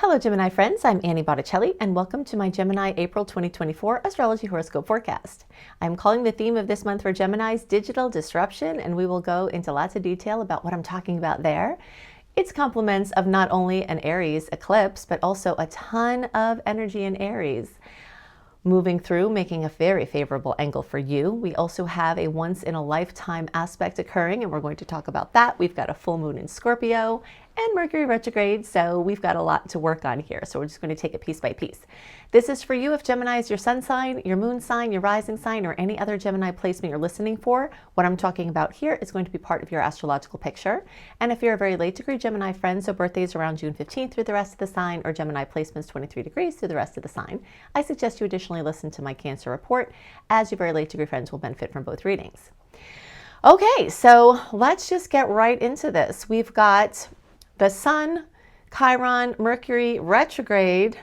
Hello Gemini friends, I'm Annie Botticelli and welcome to my Gemini April 2024 Astrology Horoscope forecast. I'm calling the theme of this month for Geminis digital disruption, and we will go into lots of detail about what I'm talking about there. It's compliments of not only an Aries eclipse, but also a ton of energy in Aries moving through, making a very favorable angle for you. We also have a once in a lifetime aspect occurring, and we're going to talk about that. We've got a full moon in Scorpio and Mercury retrograde, so we've got a lot to work on here. So we're just going to take it piece by piece. This is for you if Gemini is your sun sign, your moon sign, your rising sign, or any other Gemini placement you're listening for. What I'm talking about here is going to be part of your astrological picture. And if you're a very late degree Gemini friend, so birthdays around June 15th through the rest of the sign, or Gemini placements 23 degrees through the rest of the sign, I suggest you additionally listen to my Cancer report, as your very late degree friends will benefit from both readings. Okay, so let's just get right into this. We've got the Sun, Chiron, Mercury retrograde,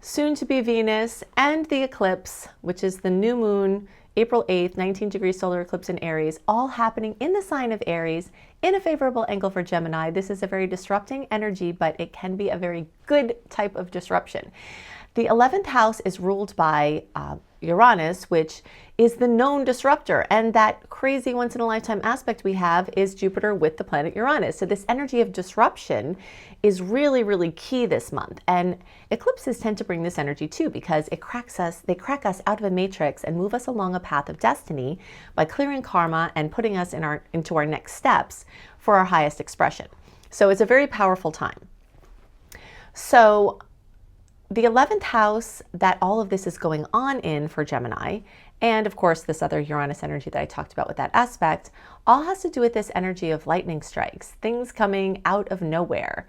soon to be Venus, and the eclipse, which is the new moon, April 8th, 19-degree solar eclipse in Aries, all happening in the sign of Aries in a favorable angle for Gemini. This is a very disrupting energy, but it can be a very good type of disruption. The 11th house is ruled by Uranus, which is the known disruptor. And that crazy once in a lifetime aspect we have is Jupiter with the planet Uranus. So this energy of disruption is really, really key this month. And eclipses tend to bring this energy too, because they crack us out of a matrix and move us along a path of destiny by clearing karma and putting us into our next steps for our highest expression. So it's a very powerful time. So the 11th house that all of this is going on in for Gemini, and of course this other Uranus energy that I talked about with that aspect, all has to do with this energy of lightning strikes, things coming out of nowhere,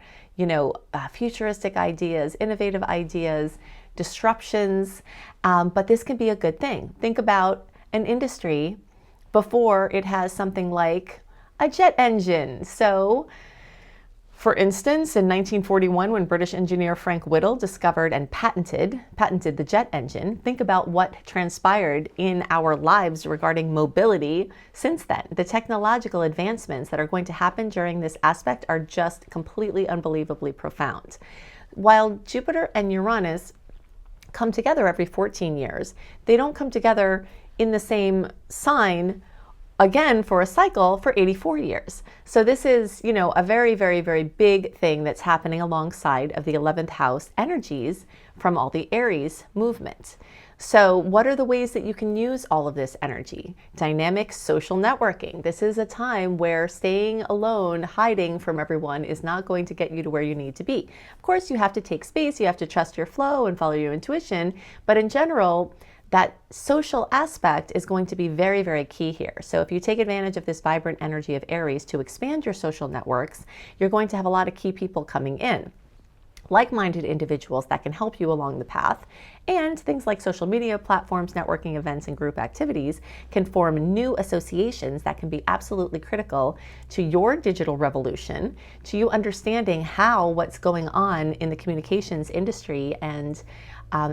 futuristic ideas, innovative ideas, disruptions, but this can be a good thing. Think about an industry before it has something like a jet engine. So for instance, in 1941, when British engineer Frank Whittle discovered and patented the jet engine, think about what transpired in our lives regarding mobility since then. The technological advancements that are going to happen during this aspect are just completely unbelievably profound. While Jupiter and Uranus come together every 14 years, they don't come together in the same sign again for a cycle for 84 years. So this is, a very, very, very big thing that's happening alongside of the 11th house energies from all the Aries movement. So what are the ways that you can use all of this energy? Dynamic social networking. This is a time where staying alone, hiding from everyone is not going to get you to where you need to be. Of course, you have to take space, you have to trust your flow and follow your intuition, but in general, that social aspect is going to be very, very key here. So if you take advantage of this vibrant energy of Aries to expand your social networks, you're going to have a lot of key people coming in, like-minded individuals that can help you along the path. And things like social media platforms, networking events, and group activities can form new associations that can be absolutely critical to your digital revolution, to you understanding how what's going on in the communications industry and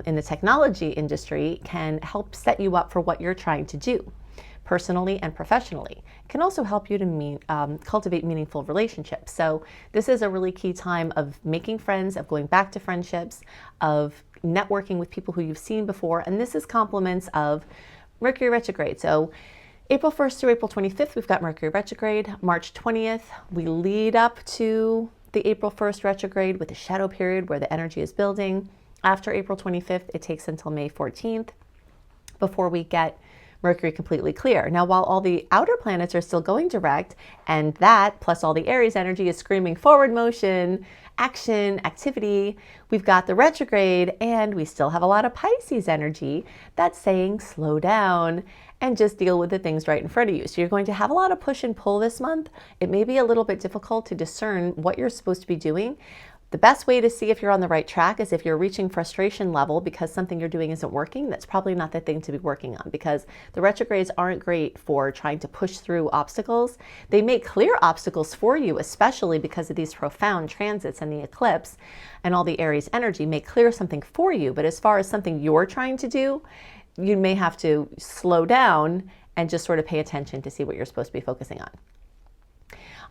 in the technology industry can help set you up for what you're trying to do personally and professionally. It can also help you to cultivate meaningful relationships. So this is a really key time of making friends, of going back to friendships, of networking with people who you've seen before. And this is compliments of Mercury retrograde. So April 1st through April 25th, we've got Mercury retrograde. March 20th, we lead up to the April 1st retrograde with the shadow period where the energy is building. After April 25th, it takes until May 14th before we get Mercury completely clear. Now, while all the outer planets are still going direct, and that plus all the Aries energy is screaming forward motion, action, activity, we've got the retrograde, and we still have a lot of Pisces energy that's saying slow down and just deal with the things right in front of you. So you're going to have a lot of push and pull this month. It may be a little bit difficult to discern what you're supposed to be doing. The best way to see if you're on the right track is if you're reaching frustration level because something you're doing isn't working. That's probably not the thing to be working on, because the retrogrades aren't great for trying to push through obstacles. They may clear obstacles for you, especially because of these profound transits and the eclipse and all the Aries energy may clear something for you. But as far as something you're trying to do, you may have to slow down and just sort of pay attention to see what you're supposed to be focusing on.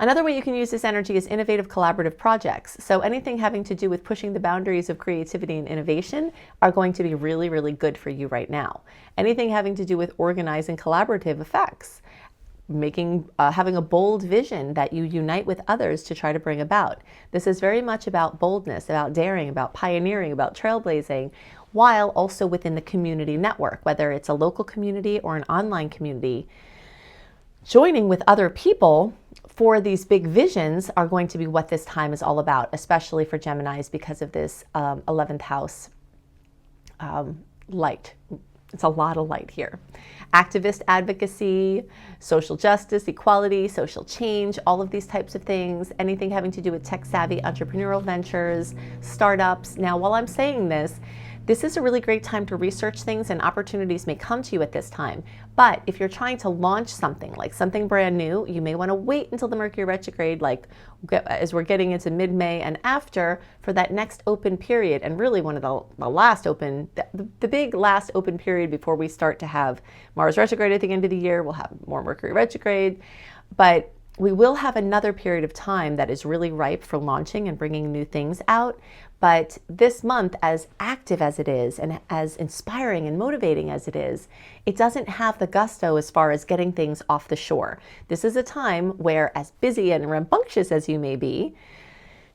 Another way you can use this energy is innovative collaborative projects. So anything having to do with pushing the boundaries of creativity and innovation are going to be really, really good for you right now. Anything having to do with organizing collaborative effects, having a bold vision that you unite with others to try to bring about. This is very much about boldness, about daring, about pioneering, about trailblazing, while also within the community network, whether it's a local community or an online community. Joining with other people for these big visions are going to be what this time is all about, especially for Geminis because of this 11th house light. It's a lot of light here. Activist advocacy, social justice, equality, social change, all of these types of things, anything having to do with tech-savvy entrepreneurial ventures, startups. Now, while I'm saying this is a really great time to research things, and opportunities may come to you at this time. But if you're trying to launch something, like something brand new, you may want to wait until the Mercury retrograde, like as we're getting into mid-May and after, for that next open period. And really one of the last open, the big last open period before we start to have Mars retrograde at the end of the year. We'll have more Mercury retrograde. But we will have another period of time that is really ripe for launching and bringing new things out. But this month, as active as it is and as inspiring and motivating as it is, it doesn't have the gusto as far as getting things off the shore. This is a time where, as busy and rambunctious as you may be,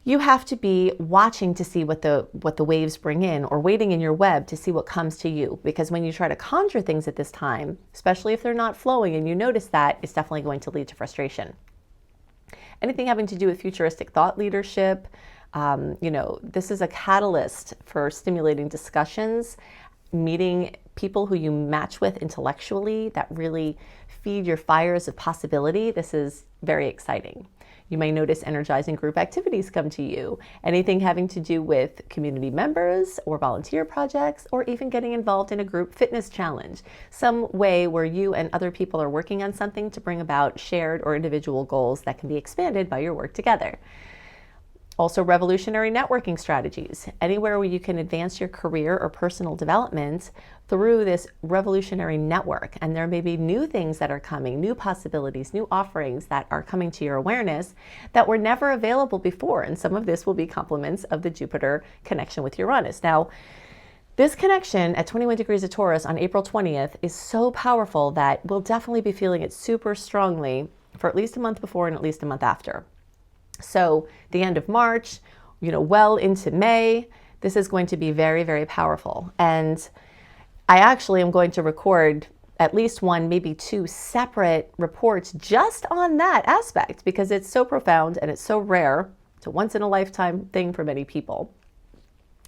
you have to be watching to see what the waves bring in, or waiting in your web to see what comes to you. Because when you try to conjure things at this time, especially if they're not flowing and you notice that, it's definitely going to lead to frustration. Anything having to do with futuristic thought leadership, this is a catalyst for stimulating discussions, meeting people who you match with intellectually that really feed your fires of possibility. This is very exciting. You may notice energizing group activities come to you. Anything having to do with community members or volunteer projects, or even getting involved in a group fitness challenge. Some way where you and other people are working on something to bring about shared or individual goals that can be expanded by your work together. Also, revolutionary networking strategies, anywhere where you can advance your career or personal development through this revolutionary network. And there may be new things that are coming, new possibilities, new offerings that are coming to your awareness that were never available before. And some of this will be complements of the Jupiter connection with Uranus. Now, this connection at 21 degrees of Taurus on April 20th is so powerful that we'll definitely be feeling it super strongly for at least a month before and at least a month after. So the end of March, well into May, this is going to be very, very powerful. And I actually am going to record at least one, maybe two separate reports just on that aspect, because it's so profound and it's so rare. It's a once in a lifetime thing for many people.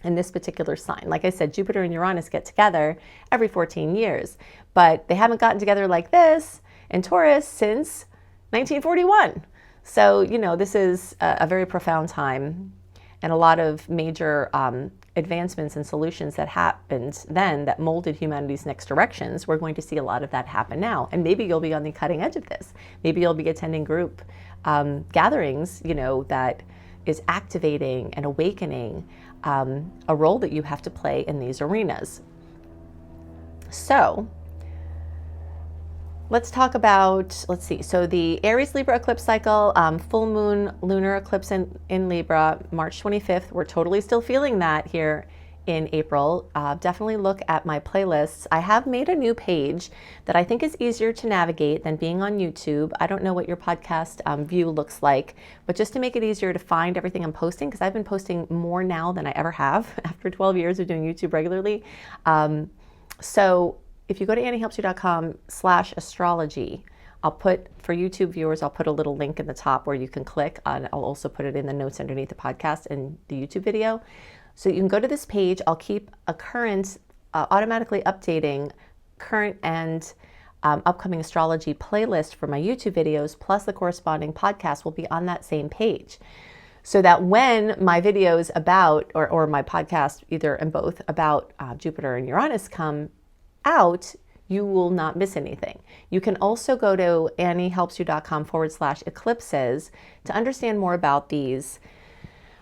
In this particular sign, like I said, Jupiter and Uranus get together every 14 years, but they haven't gotten together like this in Taurus since 1941. So, this is a very profound time, and a lot of major advancements and solutions that happened then that molded humanity's next directions. We're going to see a lot of that happen now. And maybe you'll be on the cutting edge of this. Maybe you'll be attending group gatherings, that is activating and awakening a role that you have to play in these arenas. So, let's talk about, so the Aries Libra eclipse cycle, full moon lunar eclipse in Libra, March 25th. We're totally still feeling that here in April. Definitely look at my playlists. I have made a new page that I think is easier to navigate than being on YouTube. I don't know what your podcast view looks like, but just to make it easier to find everything I'm posting, because I've been posting more now than I ever have after 12 years of doing YouTube regularly. So if you go to anniehelpsyou.com/astrology, I'll put, for YouTube viewers, I'll put a little link in the top where you can click on. I'll also put it in the notes underneath the podcast and the YouTube video. So you can go to this page. I'll keep a current, automatically updating current and upcoming astrology playlist for my YouTube videos, plus the corresponding podcast will be on that same page. So that when my videos about, or my podcast, either and both, about Jupiter and Uranus come out, you will not miss anything. You can also go to anniehelpsyou.com/eclipses to understand more about these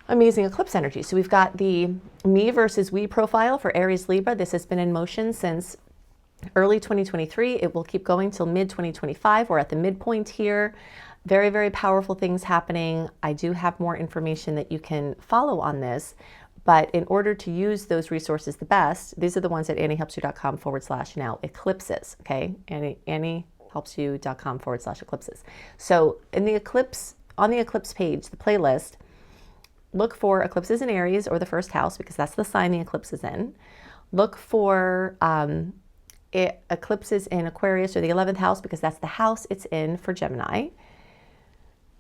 amazing eclipse energies. So we've got the me versus we profile for Aries Libra. This has been in motion since early 2023. It will keep going till mid 2025. We're at the midpoint here. Very, very powerful things happening. I do have more information that you can follow on this, but in order to use those resources the best, these are the ones at anniehelpsyou.com/now eclipses, okay? anniehelpsyou.com/eclipses. So in the eclipse, on the eclipse page, the playlist, look for eclipses in Aries or the first house, because that's the sign the eclipse is in. Look for eclipses in Aquarius or the 11th house, because that's the house it's in for Gemini.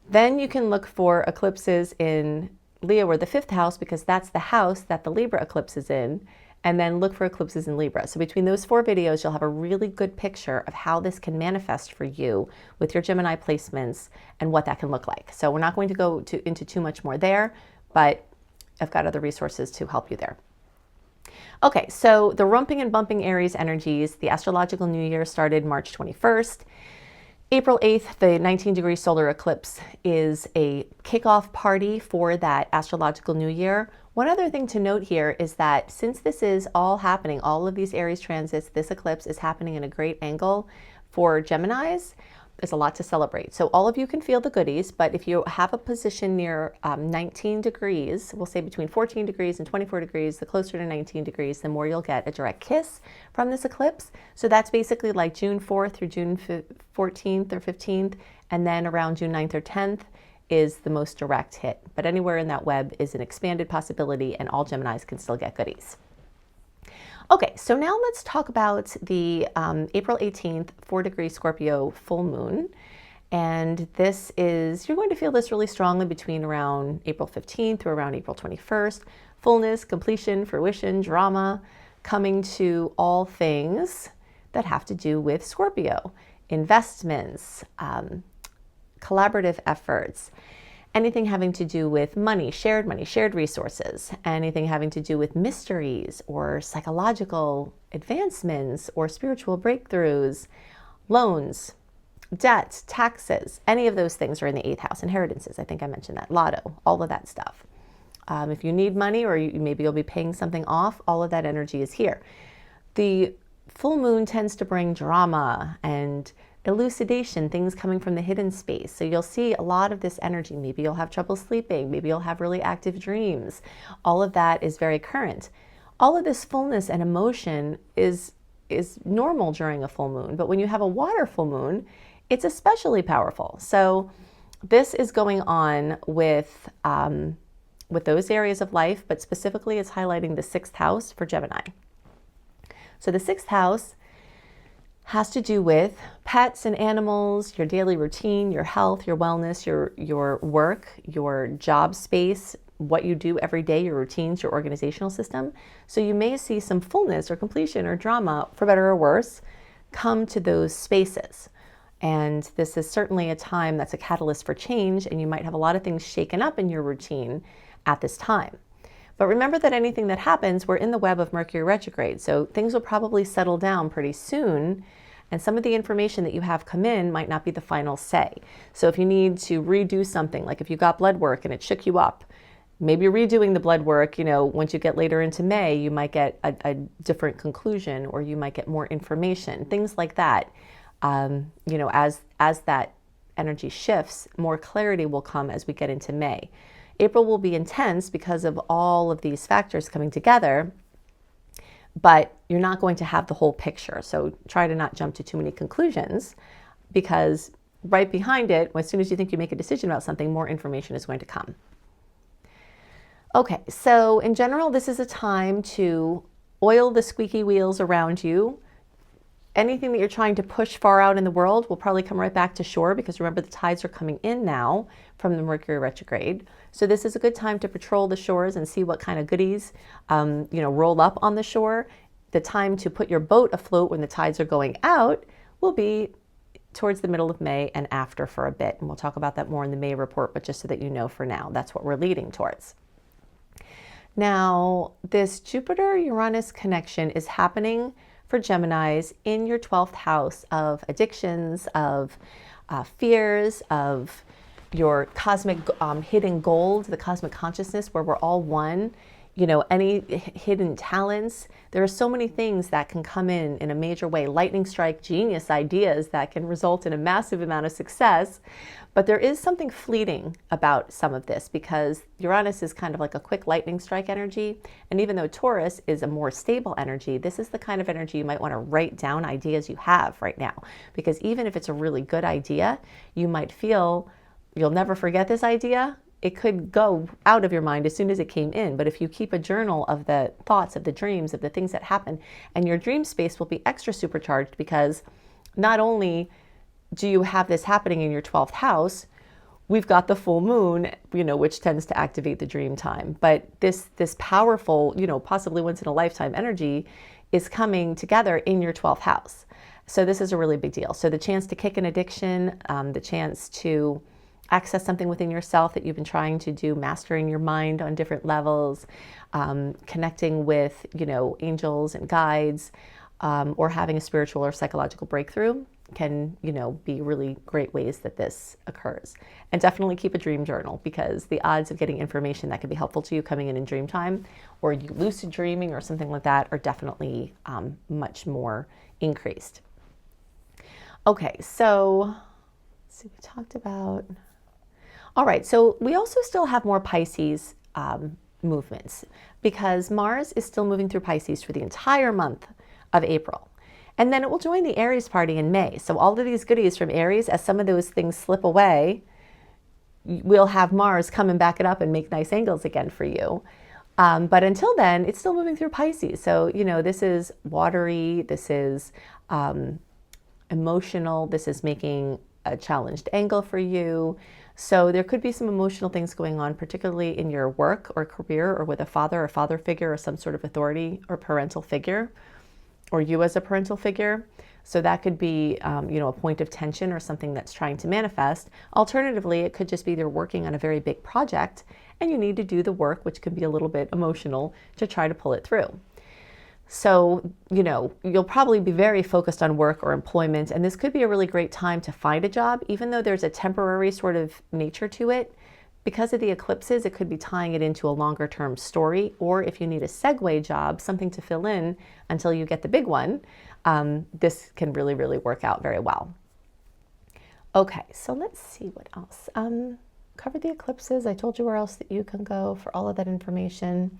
Then you can look for eclipses in Leo or the 5th house, because that's the house that the Libra eclipse is in. And then look for eclipses in Libra. So between those 4 videos, you'll have a really good picture of how this can manifest for you with your Gemini placements and what that can look like. So we're not going to go into too much more there, but I've got other resources to help you there. Okay, so the rumping and bumping Aries energies, the astrological new year started March 21st. April 8th, the 19-degree solar eclipse is a kickoff party for that astrological new year. One other thing to note here is that since this is all happening, all of these Aries transits, this eclipse is happening in a great angle for Geminis. There's a lot to celebrate. So all of you can feel the goodies, but if you have a position near 19 degrees, we'll say between 14 degrees and 24 degrees, the closer to 19 degrees, the more you'll get a direct kiss from this eclipse. So that's basically like June 4th through June 14th or 15th, and then around June 9th or 10th is the most direct hit. But anywhere in that web is an expanded possibility, and all Geminis can still get goodies. Okay, so now let's talk about the April 18th, 4-degree Scorpio full moon. And this is, you're going to feel this really strongly between around April 15th or around April 21st. Fullness, completion, fruition, drama, coming to all things that have to do with Scorpio. Investments, collaborative efforts, anything having to do with money, shared resources, anything having to do with mysteries or psychological advancements or spiritual breakthroughs, loans, debt, taxes, any of those things are in the 8th house. Inheritances, I think I mentioned that, lotto, all of that stuff. If you need money or maybe you'll be paying something off, all of that energy is here. The full moon tends to bring drama and elucidation, things coming from the hidden space. So you'll see a lot of this energy. Maybe you'll have trouble sleeping. Maybe you'll have really active dreams. All of that is very current. All of this fullness and emotion is normal during a full moon. But when you have a water full moon, it's especially powerful. So this is going on with those areas of life, but specifically it's highlighting the 6th house for Gemini. So the 6th house has to do with pets and animals, your daily routine, your health, your wellness, your work, your job space, what you do every day, your routines, your organizational system. So you may see some fullness or completion or drama, for better or worse, come to those spaces. And this is certainly a time that's a catalyst for change, and you might have a lot of things shaken up in your routine at this time. But remember that anything that happens, we're in the web of Mercury retrograde. So things will probably settle down pretty soon. And some of the information that you have come in might not be the final say. So if you need to redo something, like if you got blood work and it shook you up, maybe redoing the blood work, once you get later into May, you might get a different conclusion, or you might get more information, things like that. As that energy shifts, more clarity will come as we get into May. April will be intense because of all of these factors coming together, but you're not going to have the whole picture. So try to not jump to too many conclusions, because right behind it, as soon as you think you make a decision about something, more information is going to come. Okay, so in general, this is a time to oil the squeaky wheels around you. Anything that you're trying to push far out in the world will probably come right back to shore, because remember, the tides are coming in now from the Mercury retrograde. So this is a good time to patrol the shores and see what kind of goodies, roll up on the shore. The time to put your boat afloat when the tides are going out will be towards the middle of May and after for a bit. And we'll talk about that more in the May report, but just so that you know for now, that's what we're leading towards. Now, this Jupiter-Uranus connection is happening for Geminis in your 12th house of addictions, of fears, of your cosmic hidden gold, the cosmic consciousness where we're all one. any hidden talents. There are so many things that can come in a major way, lightning strike genius ideas that can result in a massive amount of success. But there is something fleeting about some of this because Uranus is kind of like a quick lightning strike energy. And even though Taurus is a more stable energy, this is the kind of energy you might want to write down ideas you have right now. Because even if it's a really good idea, you might feel you'll never forget this idea. It could go out of your mind as soon as it came in. But if you keep a journal of the thoughts, of the dreams, of the things that happen, and your dream space will be extra supercharged because not only do you have this happening in your 12th house, we've got the full moon, which tends to activate the dream time. But this powerful, possibly once in a lifetime energy is coming together in your 12th house. So this is a really big deal. So the chance to kick an addiction, the chance to access something within yourself that you've been trying to do, mastering your mind on different levels, connecting with, angels and guides, or having a spiritual or psychological breakthrough can, be really great ways that this occurs. And definitely keep a dream journal because the odds of getting information that could be helpful to you coming in dream time or you lucid dreaming or something like that are definitely much more increased. Okay, so let's see, we talked about... All right, so we also still have more Pisces movements because Mars is still moving through Pisces for the entire month of April. And then it will join the Aries party in May. So all of these goodies from Aries, as some of those things slip away, we'll have Mars come and back it up and make nice angles again for you. But until then, it's still moving through Pisces. So, this is watery, this is emotional, this is making a challenged angle for you. So there could be some emotional things going on, particularly in your work or career or with a father figure or some sort of authority or parental figure, or you as a parental figure. So that could be, a point of tension or something that's trying to manifest. Alternatively, it could just be they're working on a very big project and you need to do the work, which can be a little bit emotional, to try to pull it through. So, you'll probably be very focused on work or employment, and this could be a really great time to find a job, even though there's a temporary sort of nature to it. Because of the eclipses, it could be tying it into a longer term story, or if you need a segue job, something to fill in until you get the big one, this can really, really work out very well. Okay, so let's see what else. Covered the eclipses. I told you where else that you can go for all of that information.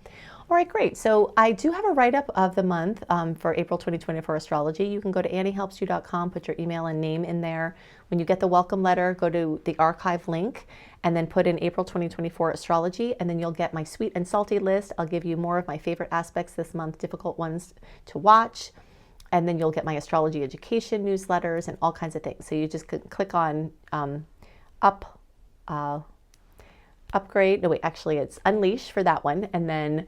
All right, great. So I do have a write-up of the month for April 2024 astrology. You can go to anniehelpsyou.com, put your email and name in there. When you get the welcome letter, go to the archive link and then put in April 2024 astrology, and then you'll get my sweet and salty list. I'll give you more of my favorite aspects this month, difficult ones to watch. And then you'll get my astrology education newsletters and all kinds of things. So you just click on upgrade. No, wait, actually it's unleash for that one. And then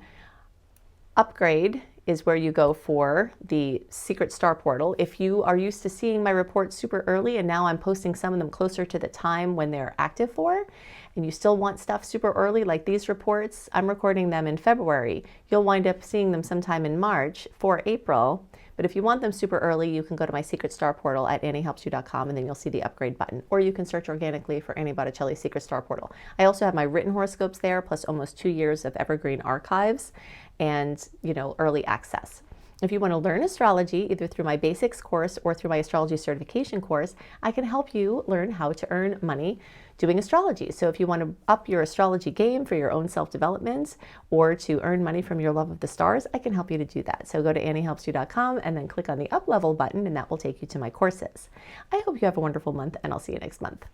upgrade is where you go for the secret star portal. If you are used to seeing my reports super early and now I'm posting some of them closer to the time when they're active for, and you still want stuff super early, like these reports, I'm recording them in February. You'll wind up seeing them sometime in March for April. But if you want them super early, you can go to my secret star portal at anniehelpsyou.com and then you'll see the upgrade button. Or you can search organically for Annie Botticelli Secret Star Portal. I also have my written horoscopes there, plus almost 2 years of evergreen archives and, early access. If you want to learn astrology, either through my basics course or through my astrology certification course, I can help you learn how to earn money doing astrology. So if you want to up your astrology game for your own self-development or to earn money from your love of the stars, I can help you to do that. So go to anniehelpsyou.com and then click on the up level button and that will take you to my courses. I hope you have a wonderful month and I'll see you next month.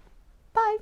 Bye.